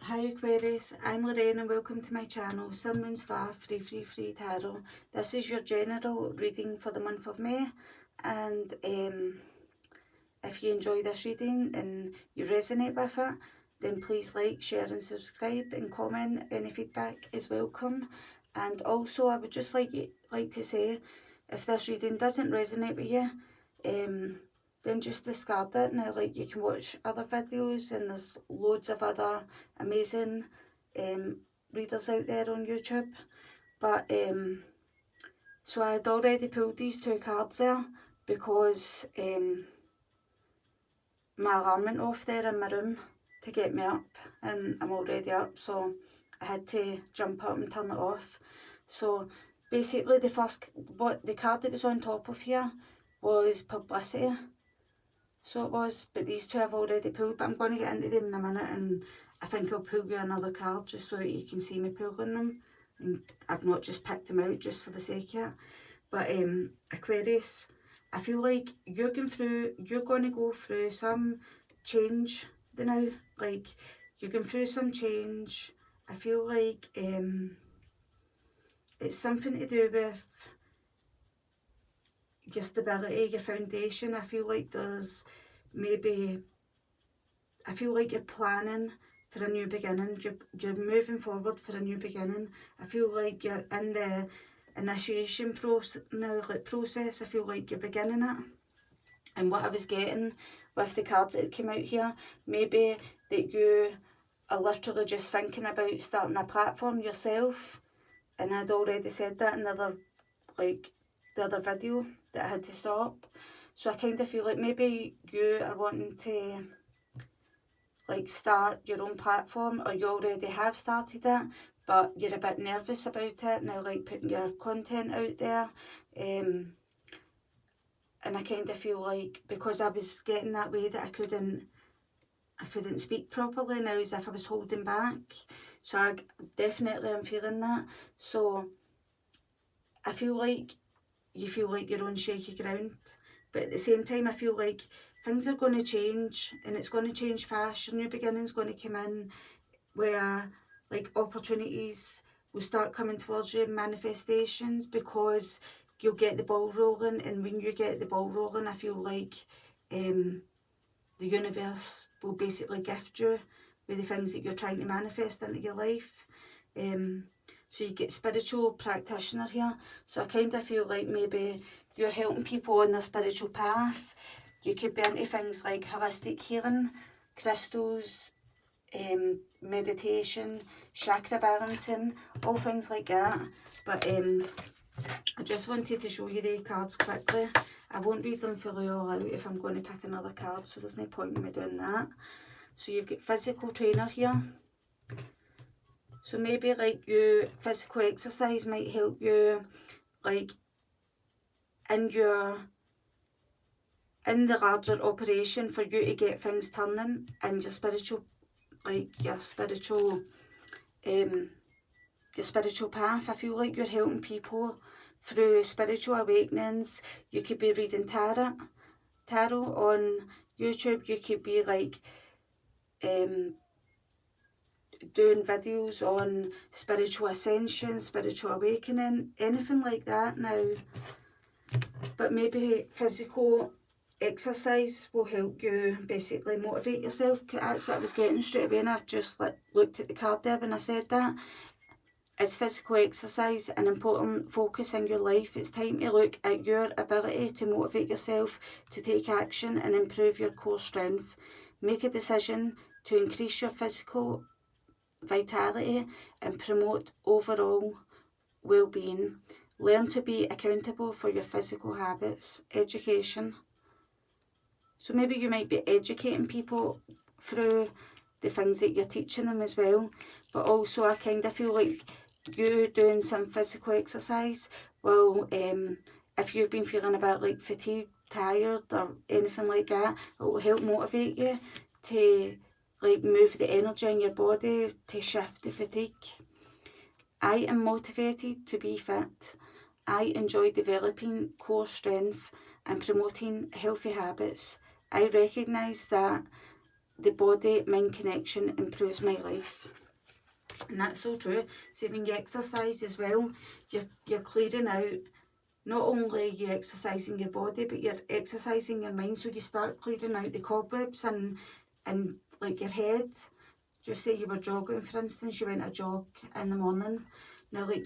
Hi Aquarius, I'm Lorraine and welcome to my channel, Sun, Moon, Star, Free Tarot. This is your general reading for the month of May, and if you enjoy this reading and you resonate with it, then please like, share and subscribe and comment. Any feedback is welcome. And also I would just like to say, if this reading doesn't resonate with you, then just discard it. Now, like, you can watch other videos and there's loads of other amazing readers out there on YouTube. But so I had already pulled these two cards there because my alarm went off there in my room to get me up, and I'm already up, so I had to jump up and turn it off. So basically the card that was on top of here was publicity. So it was, but these two I've already pulled, but I'm going to get into them in a minute, and I think I'll pull you another card just so that you can see me pulling them. And I've not just picked them out just for the sake of it. But Aquarius, I feel like you're going to go through some change now. Like, you're going through some change. I feel like it's something to do with your stability, your foundation. I feel like I feel like you're planning for a new beginning. You're moving forward for a new beginning. I feel like you're in the initiation process. I feel like you're beginning it. And what I was getting with the cards that came out here, maybe that you are literally just thinking about starting a platform yourself. And I'd already said that in the other video that I had to stop. So I kind of feel like maybe you are wanting to start your own platform, or you already have started it, but you're a bit nervous about it now, like putting your content out there. And I kind of feel like, because I was getting that way, that I couldn't speak properly now, as if I was holding back. So I definitely am feeling that. So I feel like you feel like you're on shaky ground, but at the same time I feel like things are going to change, and it's going to change fast. Your new beginning's going to come in, where like opportunities will start coming towards you, manifestations, because you'll get the ball rolling. And when you get the ball rolling, I feel like the universe will basically gift you with the things that you're trying to manifest into your life. So you get spiritual practitioner here. So I kind of feel like maybe you're helping people on their spiritual path. You could be into things like holistic healing, crystals, meditation, chakra balancing, all things like that. But I just wanted to show you the cards quickly. I won't read them fully all out if I'm going to pick another card, so there's no point in me doing that. So you've got physical trainer here. So maybe like physical exercise might help you, like in the larger operation, for you to get things turning in your spiritual, your spiritual path. I feel like you're helping people through spiritual awakenings. You could be reading tarot on YouTube. You could be like doing videos on spiritual ascension, spiritual awakening, anything like that now. But maybe physical exercise will help you basically motivate yourself. That's what I was getting straight away, and I've just looked at the card there when I said that. Is physical exercise an important focus in your life? It's time to look at your ability to motivate yourself to take action and improve your core strength. Make a decision to increase your physical vitality and promote overall well-being. Learn to be accountable for your physical habits. Education. So maybe you might be educating people through the things that you're teaching them as well. But also I kind of feel like you doing some physical exercise will, if you've been feeling a bit like fatigued, tired or anything like that, it will help motivate you to move the energy in your body to shift the fatigue. I am motivated to be fit. I enjoy developing core strength and promoting healthy habits. I recognise that the body-mind connection improves my life. And that's so true. See, when you exercise as well, you're clearing out, not only you exercising your body, but you're exercising your mind. So you start clearing out the cobwebs and like your head. Just say you were jogging, for instance, you went a jog in the morning. Now, like,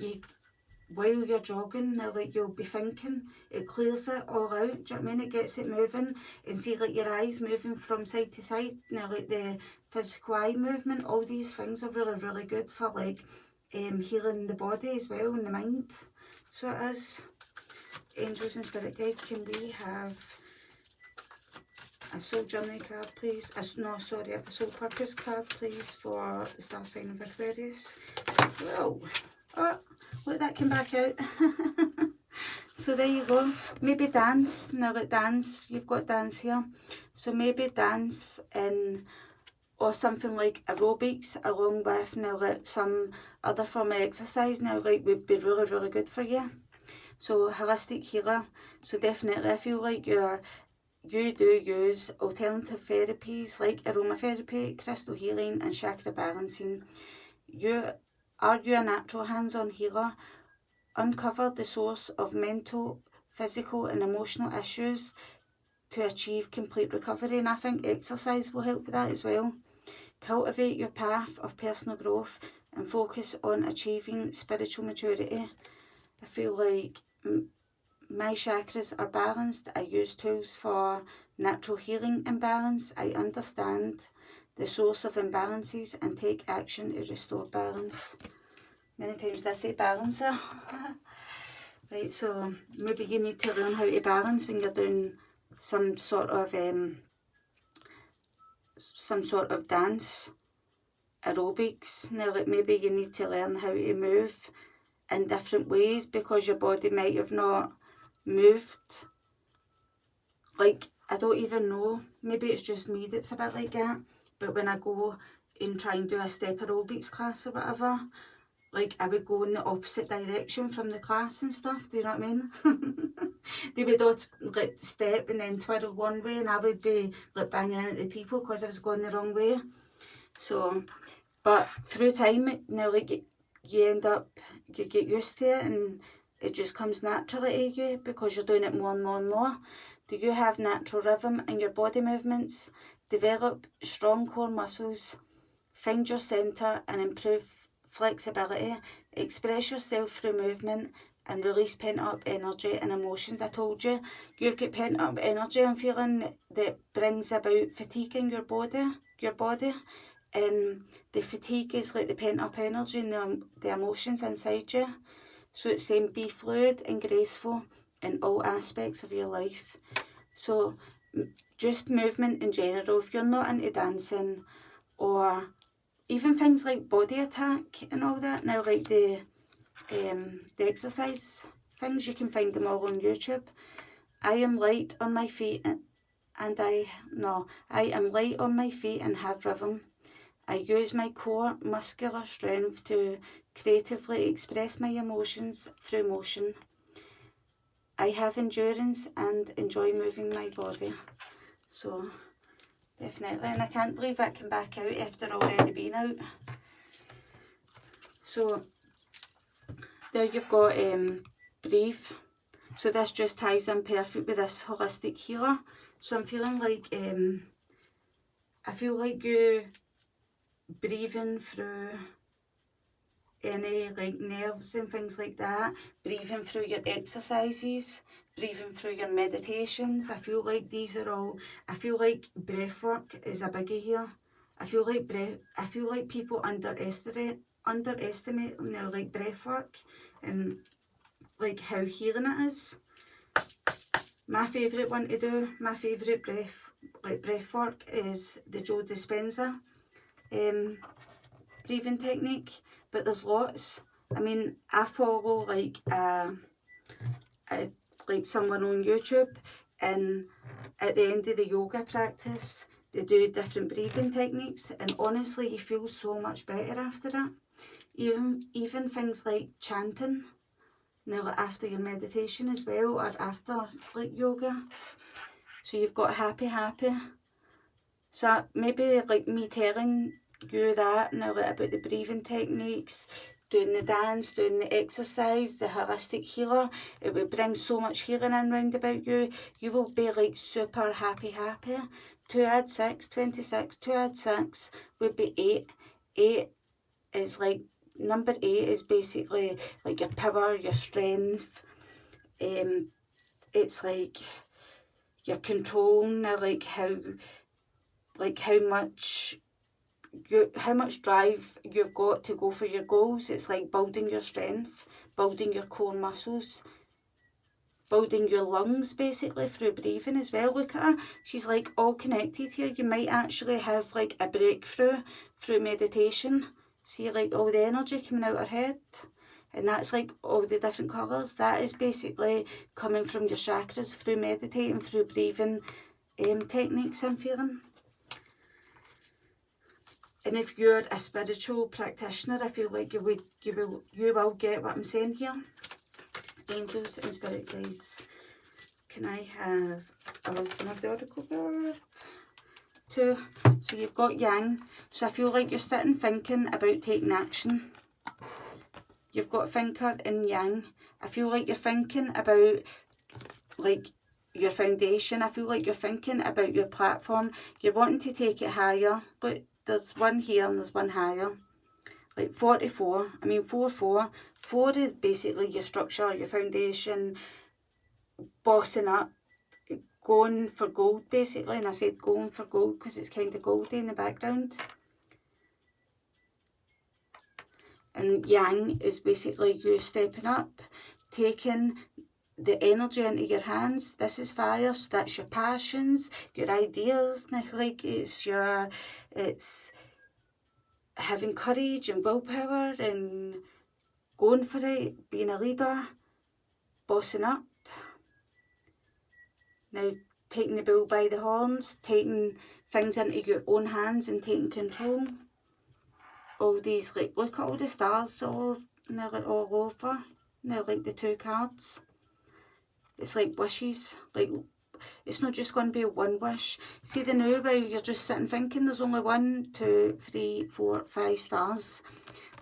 while you're jogging, now, like, you'll be thinking, it clears it all out. Do you know what I mean? It gets it moving. And see, like, your eyes moving from side to side. Now, like, the physical eye movement, all these things are really, really good for, like, healing the body as well and the mind. So it is. Angels and spirit guides, can we have a soul journey card, please? A soul purpose card, please, for the star sign of Aquarius. Whoa. Oh, look, that came back out. So there you go. Maybe dance. Now, like, dance, you've got dance here. So maybe dance or something like aerobics along with, now, like, some other form of exercise, now, like, would be really, really good for you. So holistic healer. So definitely I feel like you do use alternative therapies like aromatherapy, crystal healing and chakra balancing. Are you a natural hands-on healer? Uncover the source of mental, physical and emotional issues to achieve complete recovery. And I think exercise will help with that as well. Cultivate your path of personal growth and focus on achieving spiritual maturity. I feel like my chakras are balanced. I use tools for natural healing imbalance. I understand the source of imbalances and take action to restore balance. Many times I say balancer. Right, so maybe you need to learn how to balance when you're doing some sort of dance, aerobics. Now, like, maybe you need to learn how to move in different ways because your body might have not moved. Like, I don't even know, maybe it's just me that's a bit like that, but when I go and try and do a step aerobics class or whatever, like, I would go in the opposite direction from the class and stuff, do you know what I mean? They would all, like, step and then twirl one way and I would be, like, banging into people because I was going the wrong way. So, but through time, now, like, you end up, you get used to it and it just comes naturally to you because you're doing it more and more and more. Do you have natural rhythm in your body movements? Develop strong core muscles. Find your centre and improve flexibility. Express yourself through movement and release pent-up energy and emotions. I told you, you've got pent-up energy, I'm feeling, that brings about fatigue in your body. And the fatigue is like the pent-up energy and the emotions inside you. So it's saying be fluid and graceful in all aspects of your life. So just movement in general, if you're not into dancing or even things like body attack and all that, now, like the exercise things, you can find them all on YouTube. I am light on my feet and I am light on my feet and have rhythm. I use my core muscular strength to creatively express my emotions through motion. I have endurance and enjoy moving my body. So definitely, and I can't believe that came back out after already being out. So there you've got breathe. So this just ties in perfect with this holistic healer. So I'm feeling like I feel like you breathing through any, like, nerves and things like that, breathing through your exercises, breathing through your meditations. I feel like these are all, I feel like breath work is a biggie here. I feel like people underestimate, you know, like, breath work and, like, how healing it is. My favourite one to do, my favourite breath work is the Joe Dispenza breathing technique, but there's lots. I mean, I follow like someone on YouTube, and at the end of the yoga practice they do different breathing techniques, and honestly you feel so much better after it. Even things like chanting, you know, like after your meditation as well, or after, like, yoga. So you've got happy, So maybe like me telling you that now, like about the breathing techniques, doing the dance, doing the exercise, the holistic healer, it would bring so much healing in round about you. You will be like super happy. 2 add 6, 26. 2 add 6 would be 8. 8 is like, number 8 is basically like your power, your strength. It's like your control now, like how much drive you've got to go for your goals. It's like building your strength, building your core muscles, building your lungs basically through breathing as well. Look at her, she's like all connected here. You might actually have like a breakthrough through meditation. See like all the energy coming out her head, and that's like all the different colours. That is basically coming from your chakras through meditating, through breathing techniques I'm feeling. And if you're a spiritual practitioner, I feel like you will get what I'm saying here. Angels and spirit guides. Can I have a wisdom of the oracle card? 2. So you've got yang. So I feel like you're sitting thinking about taking action. You've got thinker and yang. I feel like you're thinking about like your foundation. I feel like you're thinking about your platform. You're wanting to take it higher. Look, there's one here and there's one higher. Like 44. I mean 4. 4 is basically your structure, your foundation, bossing up, going for gold basically. And I said going for gold because it's kind of goldy in the background. And yang is basically you stepping up, taking the energy into your hands. This is fire, so that's your passions, your ideas. Like it's having courage and willpower and going for it, being a leader, bossing up. Now taking the bull by the horns, taking things into your own hands and taking control. All these, like, look at all the stars all over. Now like the 2 cards. It's like wishes, like it's not just going to be one wish. See the now while you're just sitting thinking there's only 1, 2, 3, 4, 5 stars.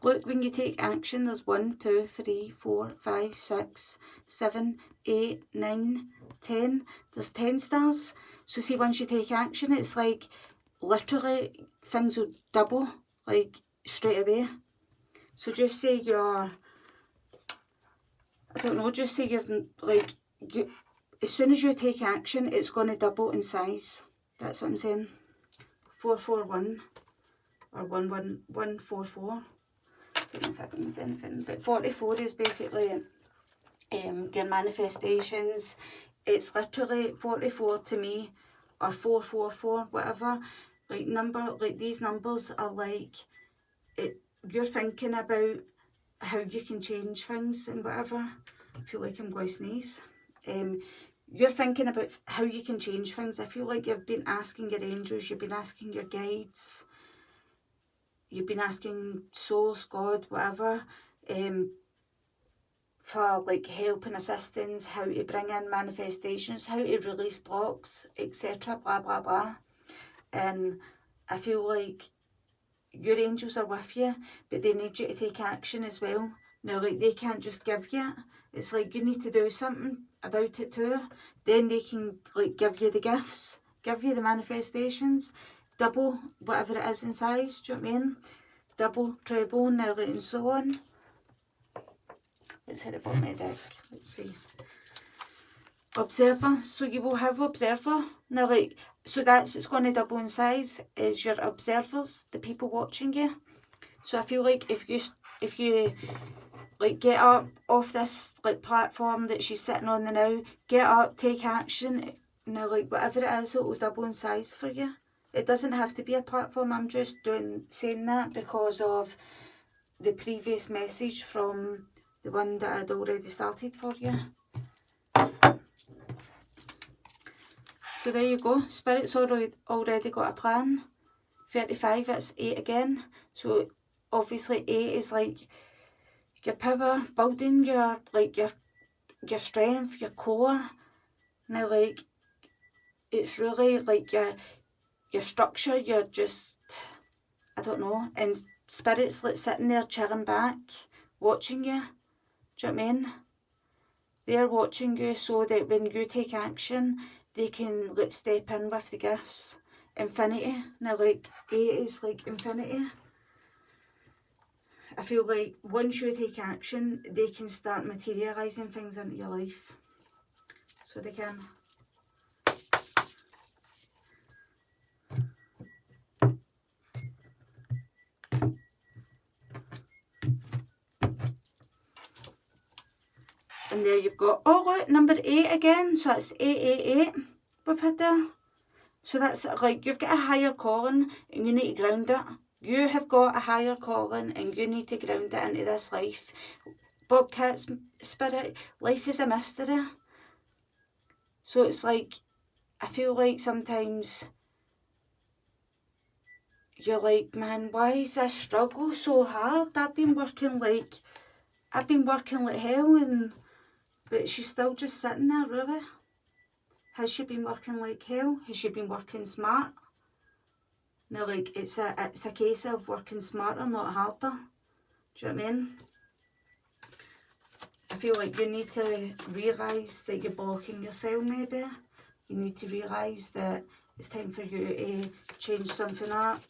Look, when you take action there's 1, 2, 3, 4, 5, 6, 7, 8, 9, 10. There's 10 stars. So see, once you take action it's like literally things will double like straight away. So just say you're, I don't know, just say you've like, as soon as you take action, it's going to double in size. That's what I'm saying. 441 or 11144. Don't know if that means anything, but 44 is basically your manifestations. It's literally 44 to me, or 444, whatever. Like these numbers are like it. You're thinking about how you can change things and whatever. I feel like I'm going to sneeze. You're thinking about how you can change things. I feel like you've been asking your angels, you've been asking your guides, you've been asking souls, God, whatever, for like help and assistance, how to bring in manifestations, how to release blocks, etc. blah blah blah. And I feel like your angels are with you, but they need you to take action as well. Now, like, they can't just give you it. It's like you need to do something about it too. Then they can like give you the gifts, give you the manifestations, double whatever it is in size. Do you know what I mean? Double, treble, nearly, and so on. Let's hit it bottom of the deck. Let's see. Observer. So you will have observer. Now, like, so that's what's going to double in size is your observers, the people watching you. So I feel like if you like get up off this like platform that she's sitting on now, get up, take action. Now, like, whatever it is, it will double in size for you. It doesn't have to be a platform. I'm just saying that because of the previous message from the one that I'd already started for you. So there you go. Spirit's already got a plan. 35, it's 8 again. So obviously 8 is like your power, building your strength, your core. Now, like, it's really like your structure, you're just, I don't know, and spirit's like sitting there chilling back, watching you. Do you know what I mean? They're watching you so that when you take action, they can like step in with the gifts. Infinity. Now like 8 is like infinity. I feel like once you take action, they can start materialising things into your life. So they can. And there you've got, oh look, number 8 again. So that's 888 we've had there. So that's like, you've got a higher calling and you need to ground it. You have got a higher calling and you need to ground it into this life. Bobcat's spirit, life is a mystery. So it's like, I feel like sometimes you're like, man, why is this struggle so hard? I've been working like hell, and but she's still just sitting there, really. Has she been working like hell? Has she been working smart? No, like, it's a case of working smarter, not harder. Do you know what I mean? I feel like you need to realise that you're blocking yourself, maybe. You need to realise that it's time for you to change something up,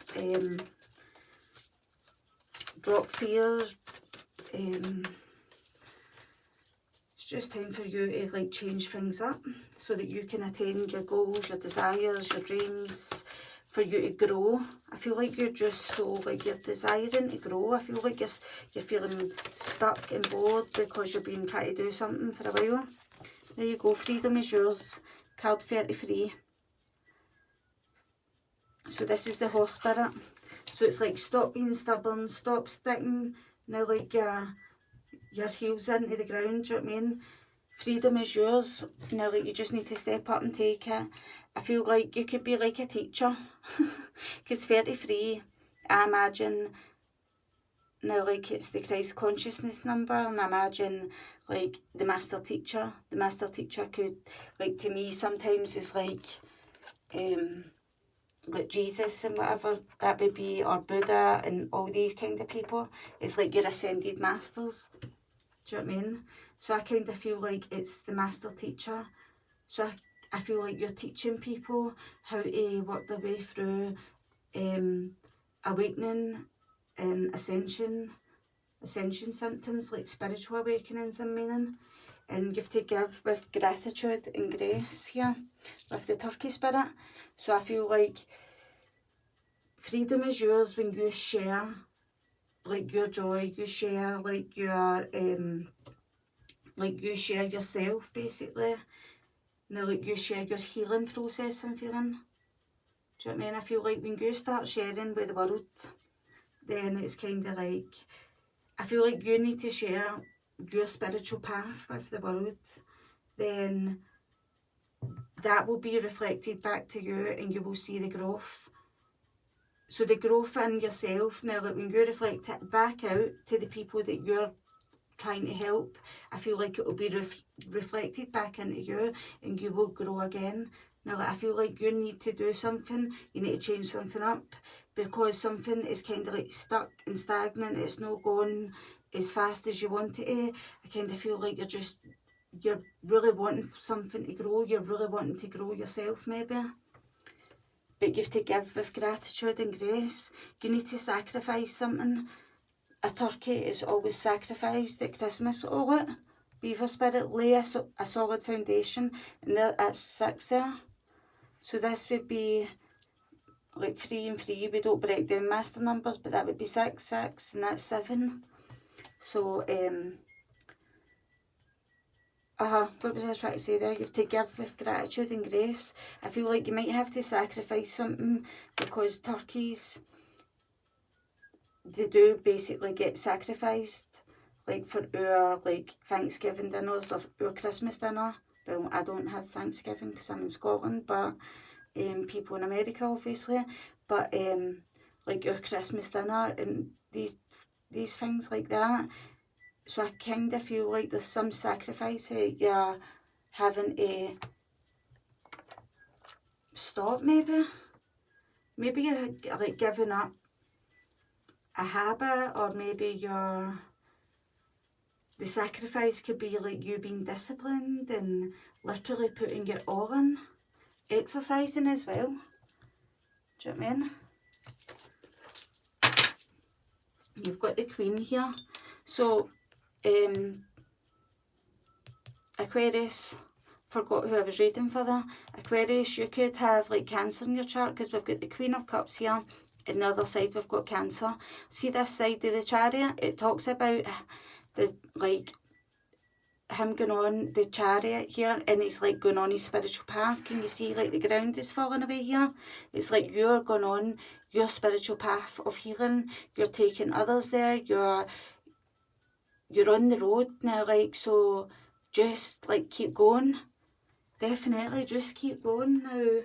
drop fears. It's just time for you to like change things up so that you can attain your goals, your desires, your dreams, for you to grow. I feel like you're just so like you're desiring to grow. I feel like you're feeling stuck and bored because you've been trying to do something for a while. There you go, freedom is yours. Card 33. So this is the horse spirit. So it's like, stop being stubborn, stop sticking now like your heels into the ground, do you know what I mean? Freedom is yours. Now like you just need to step up and take it. I feel like you could be like a teacher. Because 33, I imagine, now like it's the Christ consciousness number, and I imagine like the master teacher. The master teacher could, like, to me sometimes is like Jesus and whatever that would be, or Buddha and all these kind of people. It's like your ascended masters. Do you know what I mean? So I kind of feel like it's the master teacher. So I feel like you're teaching people how to work their way through awakening and ascension symptoms, like spiritual awakenings, I'm meaning. And you have to give with gratitude and grace here with the turkey spirit. So I feel like freedom is yours when you share like your joy, you share like your you share yourself basically. Now like you share your healing process, I'm feeling. Do you know what I mean? I feel like when you start sharing with the world, then it's kind of like, I feel like you need to share your spiritual path with the world. Then that will be reflected back to you and you will see the growth. So the growth in yourself, now like when you reflect it back out to the people that you're trying to help, I feel like it will be reflected back into you and you will grow again. Now like, I feel like you need to do something, you need to change something up, because something is kind of like stuck and stagnant, it's not going as fast as you want it to. I kind of feel like you're really wanting something to grow, you're really wanting to grow yourself maybe. But you have to give with gratitude and grace. You need to sacrifice something. A turkey is always sacrificed at Christmas. Oh look, Beaver Spirit, lay a solid foundation, and that's 6 there. So this would be like 3 and 3. We don't break down master numbers, but that would be 6, 6, and that's 7. So what was I trying to say there? You have to give with gratitude and grace. I feel like you might have to sacrifice something, because turkeys, they do basically get sacrificed, like for our like Thanksgiving dinners or our Christmas dinner. Well, I don't have Thanksgiving because I'm in Scotland, but people in America obviously. But like our Christmas dinner and these things like that. So I kind of feel like there's some sacrifice that you're having to stop maybe. maybe you're like giving up a habit, or maybe the sacrifice could be like you being disciplined and literally putting your all in. Exercising as well. Do you know what I mean? You've got the Queen here. So, Aquarius, forgot who I was reading for there. Aquarius, you could have like Cancer in your chart, because we've got the Queen of Cups here, and the other side we've got Cancer. See this side of the Chariot? It talks about the like him going on the chariot here, and he's like going on his spiritual path. Can you see like the ground is falling away here? It's like you're going on your spiritual path of healing. You're taking others there. You're on the road now, like, so just like keep going. Definitely just keep going now.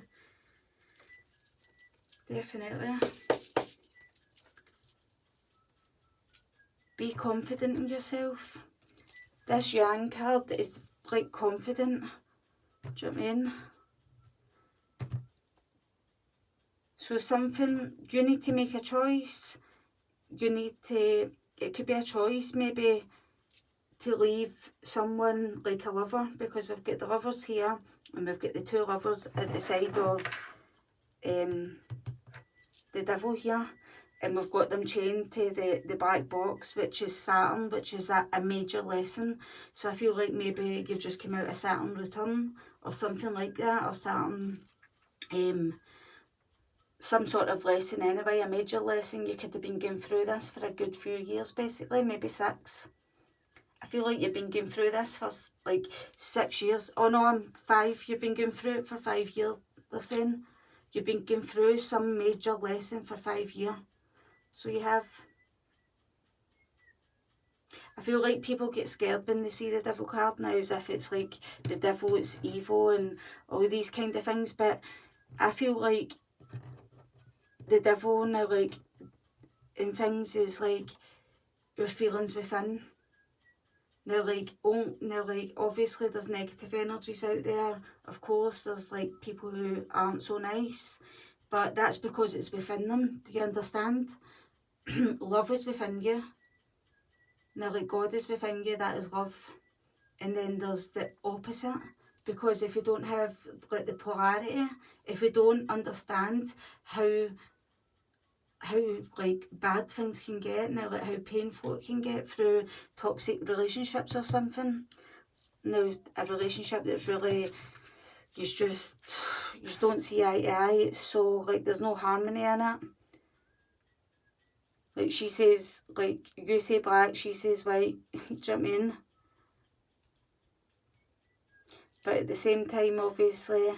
Definitely. Be confident in yourself. This Yang card is like confident. Do you know what I mean? So something, you need to make a choice. You need to, it could be a choice maybe to leave someone like a lover, because we've got the lovers here and we've got the two lovers at the side of the devil here, and we've got them chained to the black box, which is Saturn, which is a major lesson. So I feel like maybe you've just come out of Saturn return or something like that, or Saturn some sort of lesson anyway, a major lesson. You could have been going through this for a good few years, basically, maybe 6. I feel like you've been going through this for like 6 years. Oh no, I'm 5. You've been going through it for 5 years, they're saying. You've been going through some major lesson for 5 years. So you have. I feel like people get scared when they see the devil card now, as if it's like the devil, it's evil and all these kind of things. But I feel like the devil now, like, in things is like your feelings within. Now, like, obviously there's negative energies out there. Of course, there's like people who aren't so nice, but that's because it's within them. Do you understand? Love is within you. Now, like, God is within you, that is love. And then there's the opposite, because if you don't have like the polarity, if you don't understand how like bad things can get, now like how painful it can get through toxic relationships or something. Now, a relationship that's really, you just don't see eye to eye, so like there's no harmony in it. Like, she says, like, you say black, she says white. Do you know what I mean? But at the same time, obviously,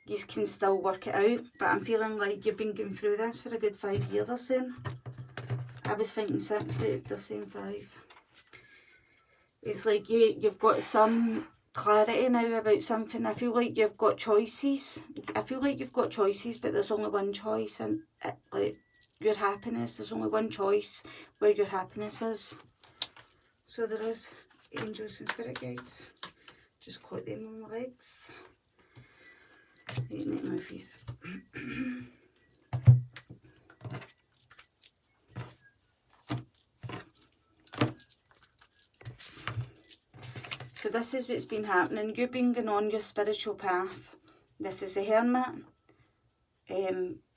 you can still work it out. But I'm feeling like you've been going through this for a good 5 years, they're saying. I was thinking 6, but they're saying 5. It's like you've got some clarity now about something. I feel like you've got choices. I feel like you've got choices, but there's only one choice, and like your happiness. There's only one choice where your happiness is. So there is angels and spirit guides. Just caught them on my legs. Eating at my face. So this is what's been happening. You've been going on your spiritual path. This is the Hermit.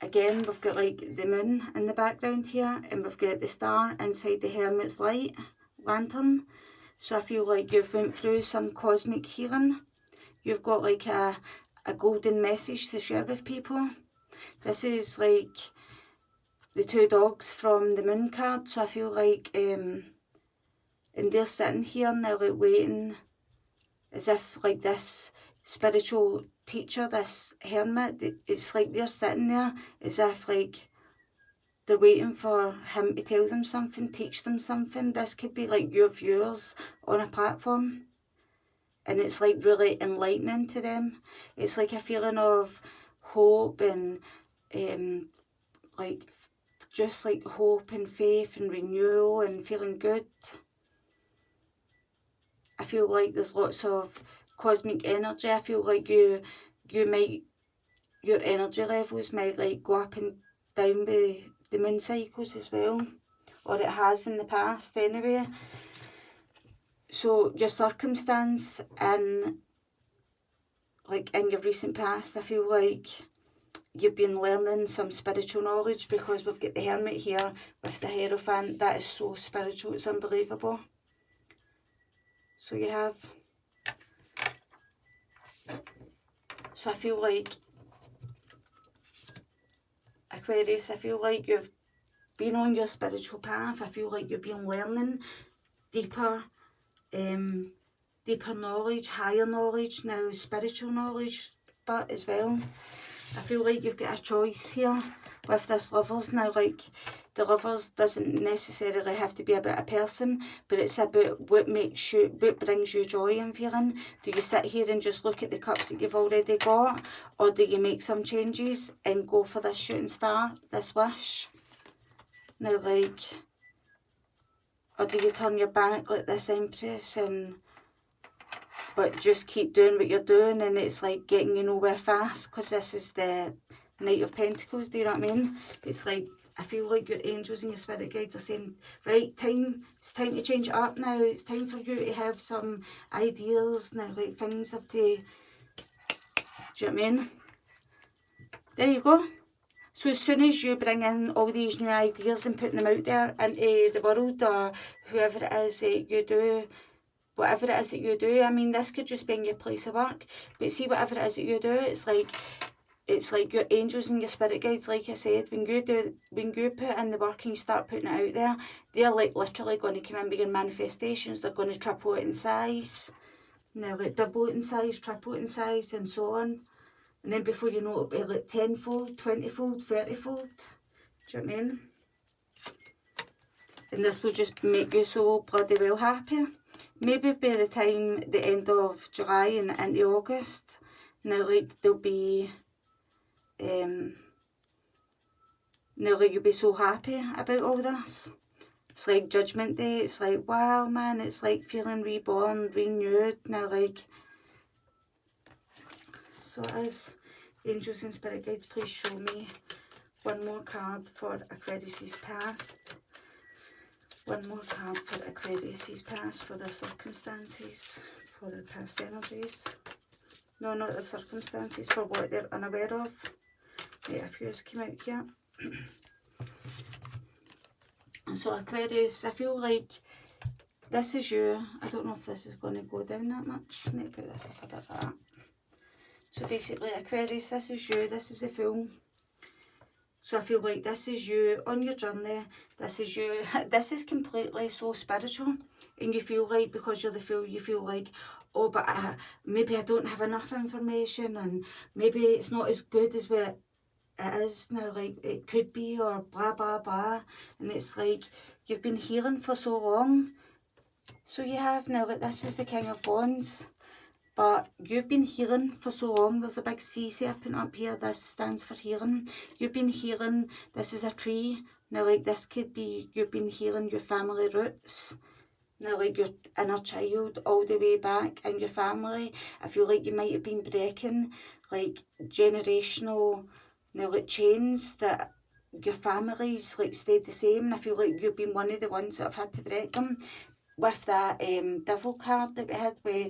Again, we've got like the moon in the background here, and we've got the star inside the Hermit's light lantern. So I feel like you've went through some cosmic healing. You've got like a golden message to share with people. This is like the 2 dogs from the moon card. So I feel like, and they're sitting here and they're like waiting, as if like this spiritual teacher, this hermit, it's like they're sitting there as if like they're waiting for him to tell them something, teach them something. This could be like your viewers on a platform, and it's like really enlightening to them. It's like a feeling of hope and like just like hope and faith and renewal and feeling good. I feel like there's lots of cosmic energy. I feel like you might, your energy levels might like go up and down with the moon cycles as well, or it has in the past anyway. So your circumstance in your recent past, I feel like you've been learning some spiritual knowledge, because we've got the Hermit here with the Hierophant. That is so spiritual, it's unbelievable. So you have, so I feel like, Aquarius, I feel like you've been on your spiritual path. I feel like you've been learning deeper knowledge, higher knowledge, now spiritual knowledge, but as well, I feel like you've got a choice here with this Lovers. Now, like, the Lovers doesn't necessarily have to be about a person, but it's about what brings you joy and feeling. Do you sit here and just look at the cups that you've already got, or do you make some changes and go for this shooting star, this wish? Now, like, or do you turn your back like this Empress but just keep doing what you're doing, and it's like getting you nowhere fast, because this is the Knight of Pentacles, do you know what I mean? It's like, I feel like your angels and your spirit guides are saying, right, it's time to change it up now. It's time for you to have some ideas now, like things have to, do you know what I mean? There you go. So as soon as you bring in all these new ideas and putting them out there into the world, or whoever it is that you do, whatever it is that you do, I mean, this could just be in your place of work, but see, whatever it is that you do, it's like your angels and your spirit guides, like I said, when you put in the work and you start putting it out there, they're like literally going to come in with your manifestations. They're going to triple it in size, like double it in size, triple it in size, and so on. And then before you know it, it'll be like 10-fold, 20-fold, 30-fold. Do you know what I mean? And this will just make you so bloody well happy. Maybe by the time the end of July and into August, like there'll be, like you'll be so happy about all this. It's like Judgment Day. It's like, wow, man, it's like feeling reborn, renewed. Now, like, so it is. Angels and spirit guides, please show me one more card for Aquarius's past. One more card for Aquarius's past, for the circumstances, for the past energies. No, not the circumstances, for what they're unaware of. Right, a few has come out here. So Aquarius, I feel like this is you. I don't know if this is going to go down that much. Let me put this up a bit like that. So basically, Aquarius, this is you. This is the Fool. So I feel like this is you on your journey. This is you. This is completely so spiritual. And you feel like, because you're the Fool, you feel like, oh, but maybe I don't have enough information, and maybe it's not as good as what it is now, like it could be, or blah, blah, blah. And it's like, you've been healing for so long. So you have now, like, this is the King of Wands. But you've been healing for so long. There's a big sea serpent up here. This stands for healing. You've been healing. This is a tree. Now, like, this could be, you've been healing your family roots. Now, like, your inner child all the way back in your family. I feel like you might have been breaking, like, generational, like, chains that your family's, like, stayed the same. And I feel like you've been one of the ones that have had to break them. With that Devil card that we had, where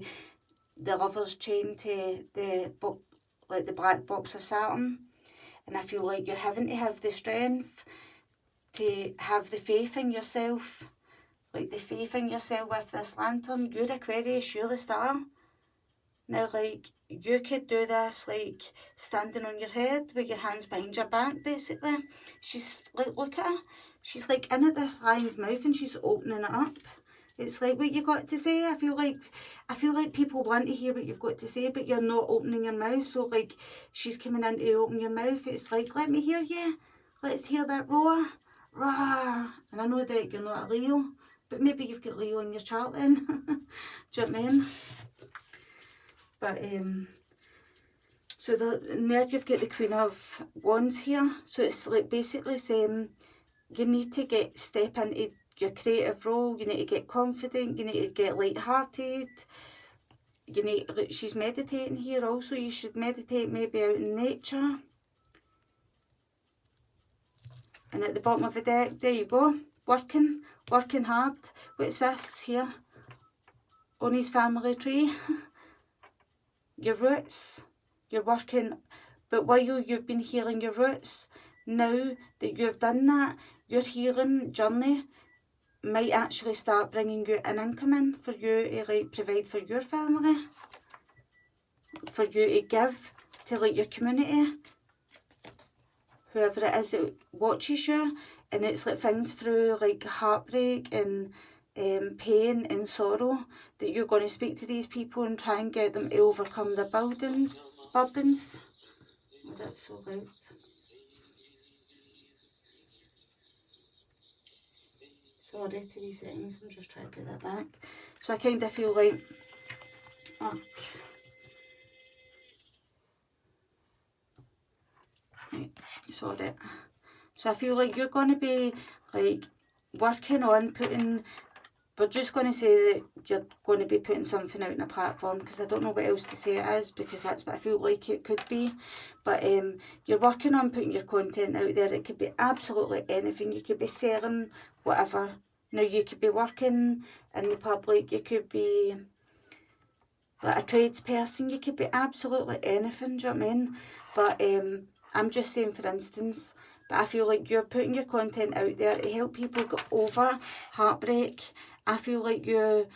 the Lovers chained to the book, like the black box of Saturn. And I feel like you're having to have the strength to have the faith in yourself, like the faith in yourself with this lantern. You're Aquarius, you're the star. Now, like, you could do this, like, standing on your head with your hands behind your back, basically. She's, like, look at her. She's, like, in at this lion's mouth and she's opening it up. It's like, what you got to say? I feel like people want to hear what you've got to say, but you're not opening your mouth. So, like, she's coming in to open your mouth. It's like, let me hear you. Let's hear that roar. Roar. And I know that you're not a Leo, but maybe you've got Leo in your chart then. Do you know what I mean? But, so there you've got the Queen of Wands here. So it's like basically saying you need to step into your creative role. You need to get confident. You need to get light-hearted. You need, like, she's meditating here also. You should meditate maybe out in nature. And at the bottom of the deck, there you go. Working hard. What's this here? On his family tree. Your roots. You're working, but while you've been healing your roots, now that you've done that, your healing journey might actually start bringing you an income in for you to like provide for your family, for you to give to like your community, whoever it is that watches you. And it's like things through like heartbreak and pain and sorrow that you're going to speak to these people and try and get them to overcome their burdens. Oh, that's so loud. Sorry, 3 seconds, I'm just trying to put that back. So I kind of feel like, right, sorry. So I feel like you're going to be like working on putting, we're just going to say that you're going to be putting something out on a platform, because I don't know what else to say it is, because that's what I feel like it could be. But you're working on putting your content out there. It could be absolutely anything. You could be selling whatever. Now you could be working in the public, you could be like a tradesperson, you could be absolutely anything, do you know what I mean? But I'm just saying, for instance, but I feel like you're putting your content out there to help people get over heartbreak. I feel like you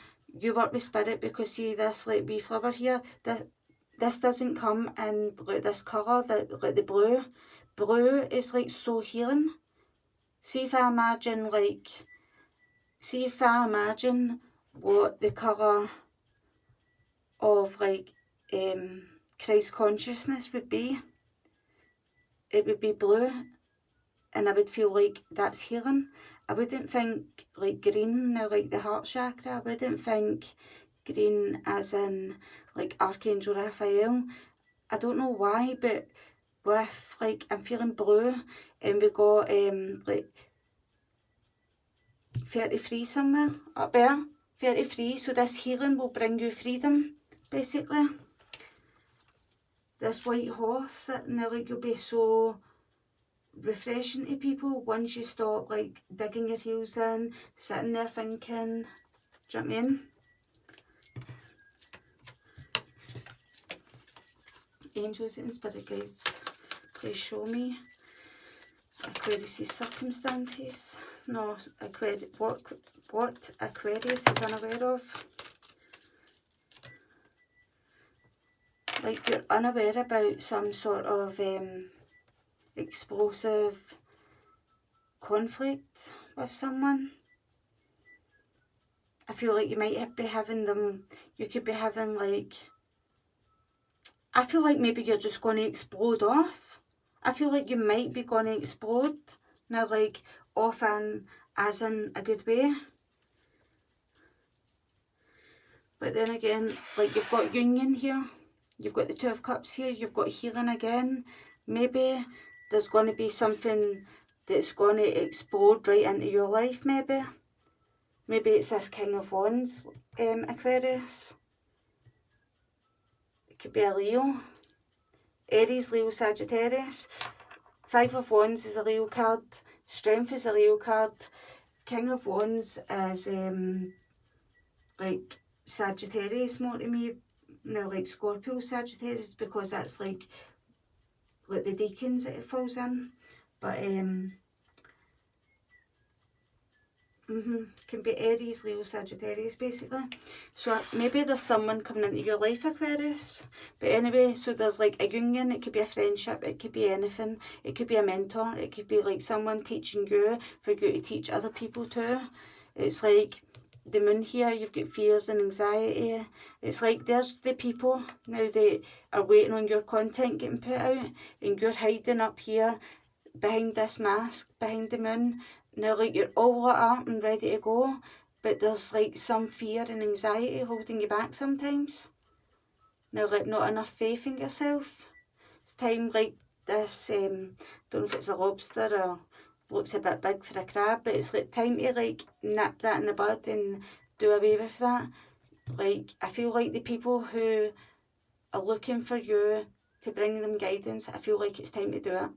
work with spirit, because see this like wee flower here, this doesn't come in like this colour, like the blue. Blue is like so healing. See if I imagine what the colour of like Christ consciousness would be. It would be blue, and I would feel like that's healing. I wouldn't think like green, now like the heart chakra. I wouldn't think green as in like Archangel Raphael. I don't know why, but with like I'm feeling blue, and we got like 33 somewhere up there. 33, so this healing will bring you freedom, basically. This white horse sitting there, like, you'll be so refreshing to people once you stop like digging your heels in, sitting there thinking, do you know what I mean? Angels and spirit guides, please show me Aquarius' circumstances. No, what Aquarius is unaware of. Like you're unaware about some sort of explosive conflict with someone. I feel like you might be having them, you could be having like, I feel like maybe you're just going to explode off. I feel like you might be going to explode. Now like off and as in a good way. But then again, like you've got union here. You've got the Two of Cups here. You've got healing again. Maybe there's going to be something that's going to explode right into your life, maybe. Maybe it's this King of Wands, Aquarius. It could be a Leo. Aries, Leo, Sagittarius. 5 of Wands is a Leo card. Strength is a Leo card. King of Wands is like Sagittarius more to me. Now like Scorpio Sagittarius, because that's like the deacons that it falls in. But can be Aries, Leo, Sagittarius basically. So maybe there's someone coming into your life, Aquarius. But anyway, so there's like a union, it could be a friendship, it could be anything. It could be a mentor, it could be like someone teaching you for you to teach other people too. It's like the moon here, you've got fears and anxiety. It's like there's the people now that are waiting on your content getting put out, and you're hiding up here behind this mask, behind the moon. Now like you're all lit up and ready to go, but there's like some fear and anxiety holding you back sometimes. Now like not enough faith in yourself. It's time like this, don't know if it's a lobster or looks a bit big for a crab, but it's like time to like nip that in the bud and do away with that. Like I feel like the people who are looking for you to bring them guidance, I feel like it's time to do it.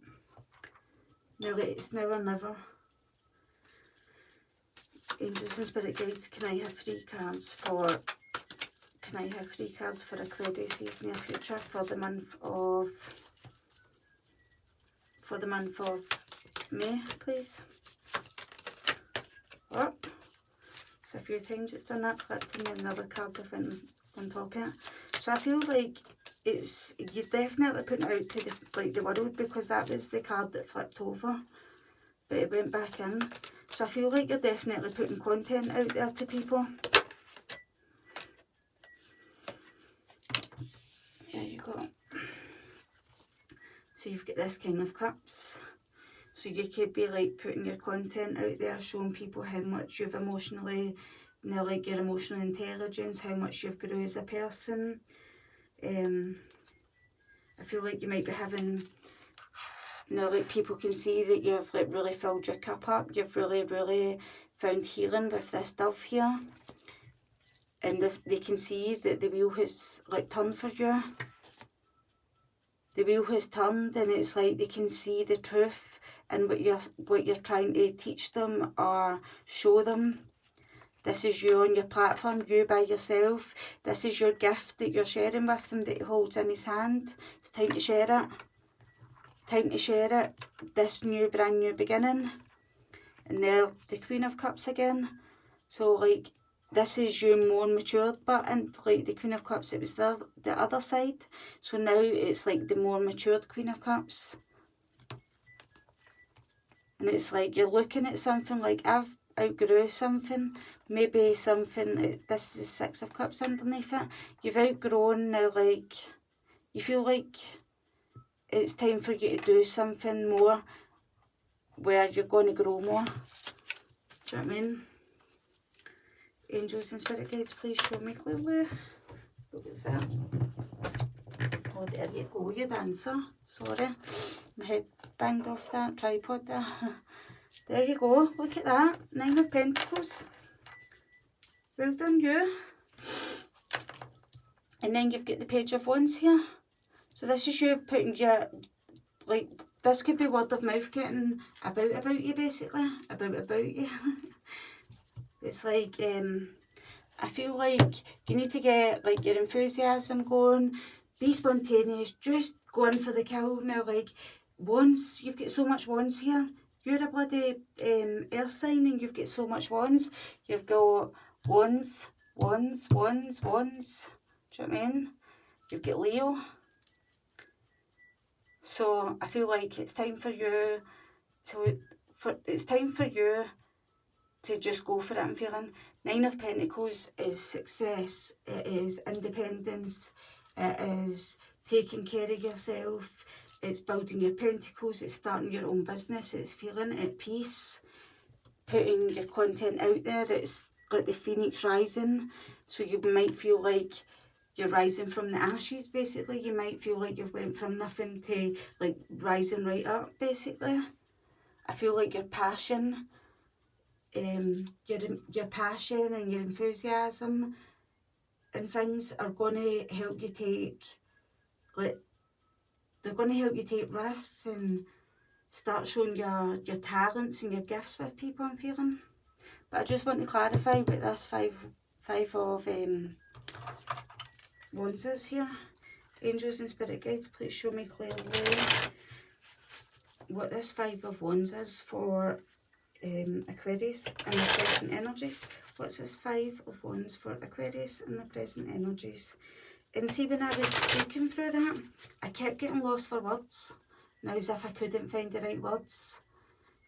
Now it's now or never. Angels and Spirit Guides, can I have 3 cards for Aquarius' near future for the month of May, please? Oh, it's a few times it's done that, clicked, and then the other cards have went on top of it. So I feel like you're definitely putting it out to the world, because that was the card that flipped over, but it went back in. So I feel like you're definitely putting content out there to people. There you go. So you've got this King of Cups. So you could be like putting your content out there, showing people how much you've emotionally, like your emotional intelligence, how much you've grown as a person. I feel like you might be having, like people can see that you've like really filled your cup up. You've really found healing with this dove here. And if they can see that the wheel has like turned for you. The wheel has turned, and it's like they can see the truth and what you're trying to teach them or show them. This is you on your platform, you by yourself. This is your gift that you're sharing with them that he holds in his hand. It's time to share it. Time to share it. This brand new beginning. And there, the Queen of Cups again. So like, this is you more matured, but and like the Queen of Cups, it was the other side. So now it's like the more matured Queen of Cups. And it's like you're looking at something like, I've outgrew something. Maybe something, this is 6 of Cups underneath it. You've outgrown now, like, you feel like it's time for you to do something more where you're going to grow more. Do you know what I mean? Angels and Spirit Guides, please show me clearly. What was that? Oh, there you go, you dancer. Sorry, my head banged off that tripod there. There you go, look at that. 9 of Pentacles. Well done, you. And then you've got the Page of Wands here. So this is you putting your, like, this could be word of mouth getting about you, basically. About you. It's like, I feel like you need to get like your enthusiasm going, be spontaneous, just go in for the kill now. Like, wands, you've got so much wands here. You're a bloody earth sign and you've got so much wands. You've got wands. Do you know what I mean? You've got Leo. So I feel like it's time for you to just go for it. I'm feeling 9 of Pentacles is success, it is independence, it is taking care of yourself, it's building your pentacles, it's starting your own business, it's feeling at peace, putting your content out there. It's like the phoenix rising. So you might feel like you're rising from the ashes, basically. You might feel like you've went from nothing to like rising right up, basically. I feel like your passion, your passion and your enthusiasm and things are going to help you take, like, they're going to help you take risks and start showing your talents and your gifts with people, I'm feeling. But I just want to clarify what this five of Wands is here. Angels and Spirit Guides, please show me clearly what this 5 of Wands is for Aquarius and the present energies. What's this 5 of Wands for Aquarius and the present energies? And see, when I was speaking through that, I kept getting lost for words. Now as if I couldn't find the right words.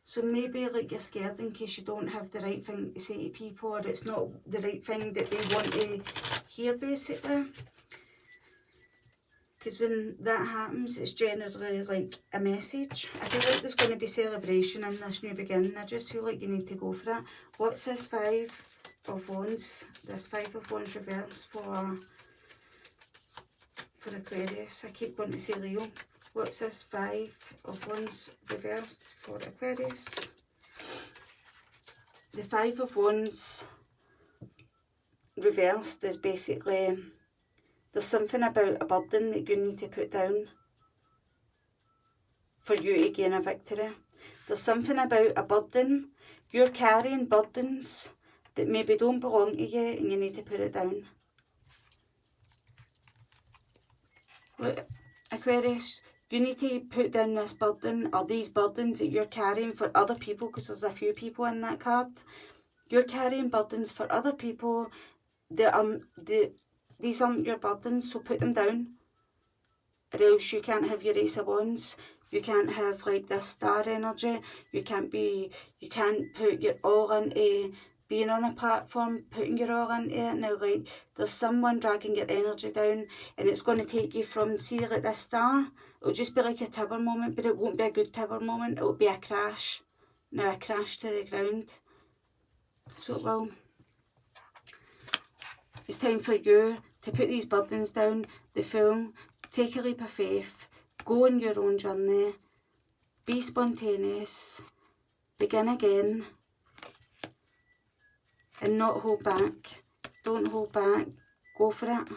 So maybe like you're scared in case you don't have the right thing to say to people, or it's not the right thing that they want to hear, basically. Because when that happens, it's generally like a message. I feel like there's going to be celebration in this new beginning. I just feel like you need to go for it. What's this 5 of Wands? This 5 of Wands reverse for Aquarius. I keep going to say Leo. What's this 5 of Wands reversed for Aquarius? The 5 of Wands reversed is basically, there's something about a burden that you need to put down for you to gain a victory. There's something about a burden. You're carrying burdens that maybe don't belong to you and you need to put it down. Look, Aquarius, you need to put down this burden or these burdens that you're carrying for other people, because there's a few people in that card. You're carrying burdens for other people. These aren't your burdens, so put them down. Or else you can't have your Ace of Wands. You can't have like this star energy. You can't put your all into being on a platform, putting your all into it. Now, like, there's someone dragging your energy down, and it's going to take you from, see, like this star, it'll just be like a tower moment, but it won't be a good tower moment. It'll be a crash. Now, a crash to the ground. So it will. It's time for you to put these burdens down, the Fool, take a leap of faith, go on your own journey, be spontaneous, begin again, and not hold back. Don't hold back, go for it.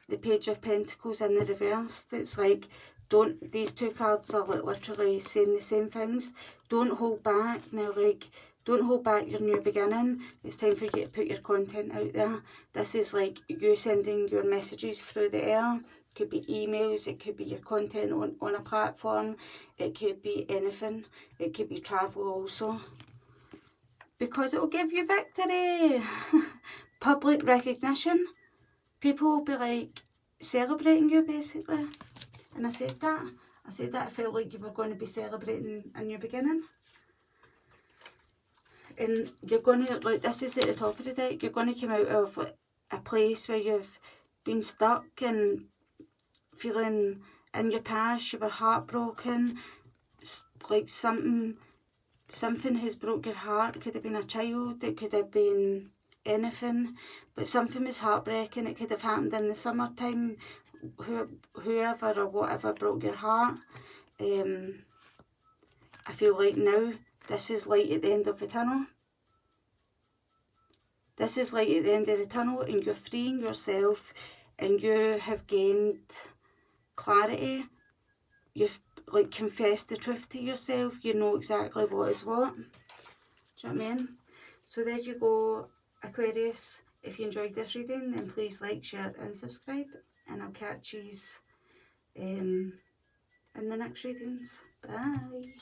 The Page of Pentacles in the reverse, it's like, these two cards are like literally saying the same things. Don't hold back. Now, like, don't hold back your new beginning. It's time for you to put your content out there. This is like you sending your messages through the air. It could be emails, it could be your content on a platform, it could be anything. It could be travel also. Because it will give you victory. Public recognition. People will be like celebrating you, basically. And I said that. I felt like you were going to be celebrating a new beginning. And you're going to, like, this is at the top of the deck, you're going to come out of like, a place where you've been stuck and feeling in your past, you were heartbroken, like something has broke your heart. It could have been a child, it could have been anything, but something was heartbreaking. It could have happened in the summertime, whoever or whatever broke your heart. I feel like now this is light at the end of the tunnel. This is light at the end of the tunnel, and you're freeing yourself, and you have gained clarity. You've like confessed the truth to yourself. You know exactly what is what. Do you know what I mean? So there you go, Aquarius. If you enjoyed this reading, then please like, share and subscribe, and I'll catch you in the next readings. Bye.